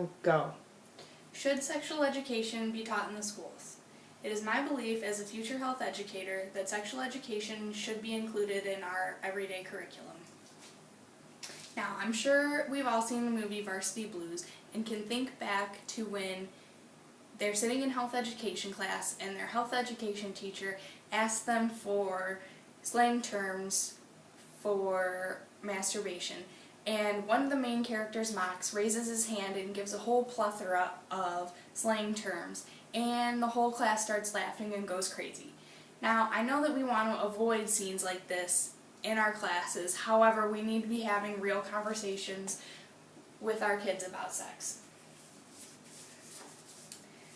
So go. Should sexual education be taught in the schools? It is my belief as a future health educator that sexual education should be included in our everyday curriculum. Now, I'm sure we've all seen the movie Varsity Blues and can think back to when they're sitting in health education class and their health education teacher asks them for slang terms for masturbation. And one of the main characters, Mox, raises his hand and gives a whole plethora of slang terms, and the whole class starts laughing and goes crazy. Now, I know that we want to avoid scenes like this in our classes, however, we need to be having real conversations with our kids about sex.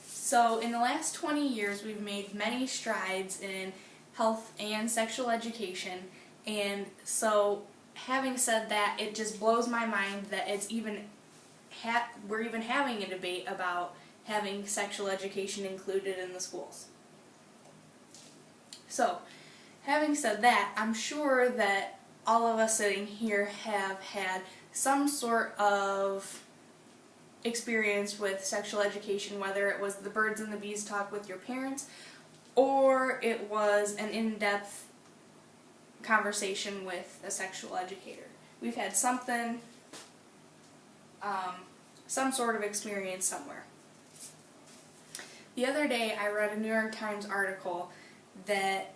So, in the last 20 years, we've made many strides in health and sexual education, and so having said that, it just blows my mind that we're even having a debate about having sexual education included in the schools. So, having said that, I'm sure that all of us sitting here have had some sort of experience with sexual education, whether it was the birds and the bees talk with your parents, or it was an in-depth conversation with a sexual educator. We've had something, some sort of experience somewhere. The other day I read a New York Times article that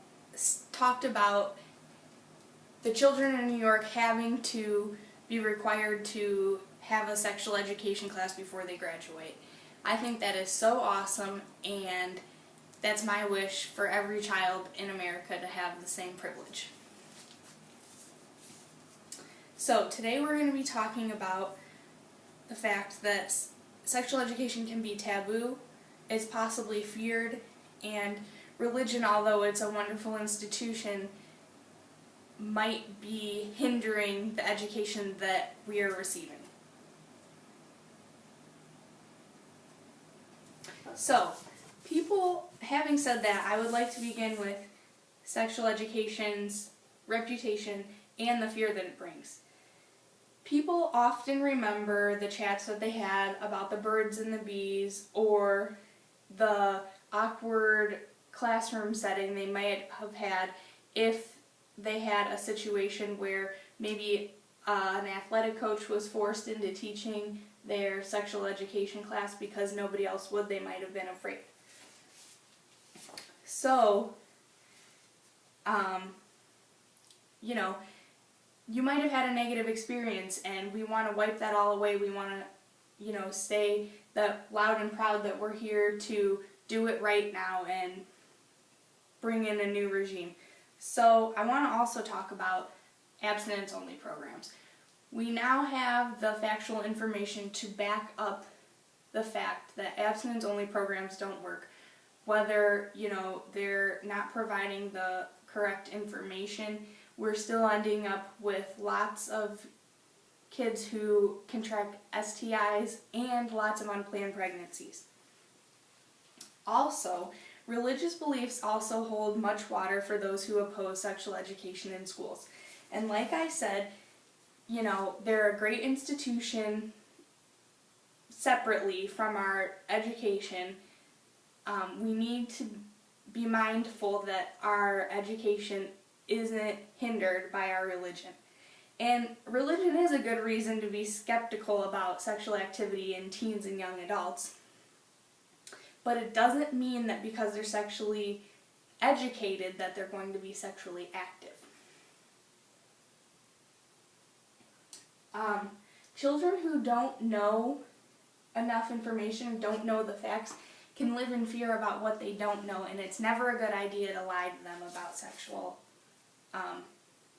talked about the children in New York having to be required to have a sexual education class before they graduate. I think that is so awesome, and that's my wish for every child in America to have the same privilege. So today we're going to be talking about the fact that sexual education can be taboo, it's possibly feared, and religion, although it's a wonderful institution, might be hindering the education that we are receiving. So, having said that, I would like to begin with sexual education's reputation and the fear that it brings. People often remember the chats that they had about the birds and the bees, or the awkward classroom setting they might have had if they had a situation where maybe an athletic coach was forced into teaching their sexual education class because nobody else would. They might have been afraid. So, you might have had a negative experience, and we want to wipe that all away. We want to, say that loud and proud that we're here to do it right now and bring in a new regime. So I want to also talk about abstinence-only programs. We now have the factual information to back up the fact that abstinence-only programs don't work. Whether, they're not providing the correct information, we're still ending up with lots of kids who contract STIs and lots of unplanned pregnancies. Also, religious beliefs also hold much water for those who oppose sexual education in schools. And like I said, they're a great institution separately from our education. We need to be mindful that our education isn't hindered by our religion. And religion is a good reason to be skeptical about sexual activity in teens and young adults. But it doesn't mean that because they're sexually educated that they're going to be sexually active. Children who don't know enough information, don't know the facts, can live in fear about what they don't know, and it's never a good idea to lie to them about sexual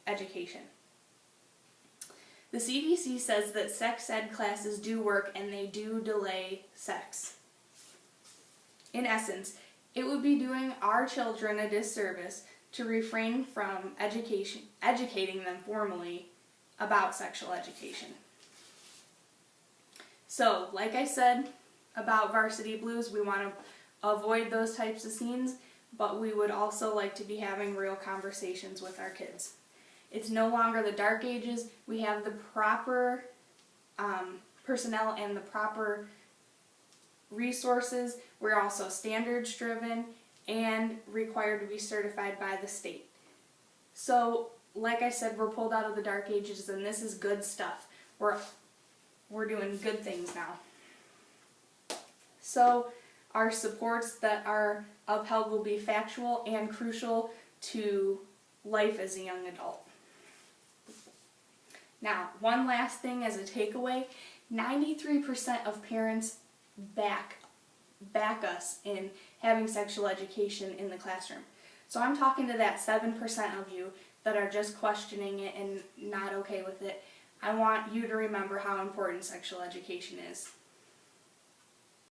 education. The CDC says that sex ed classes do work and they do delay sex. In essence, it would be doing our children a disservice to refrain from educating them formally about sexual education. So, like I said about Varsity Blues, we want to avoid those types of scenes, but we would also like to be having real conversations with our kids. It's no longer the dark ages. We have the proper personnel and the proper resources. We're also standards driven and required to be certified by the state. So, like I said, we're pulled out of the dark ages, and this is good stuff. We're doing good things now. So, our supports that are upheld will be factual and crucial to life as a young adult. Now, one last thing as a takeaway, 93% of parents back us in having sexual education in the classroom. So I'm talking to that 7% of you that are just questioning it and not okay with it. I want you to remember how important sexual education is.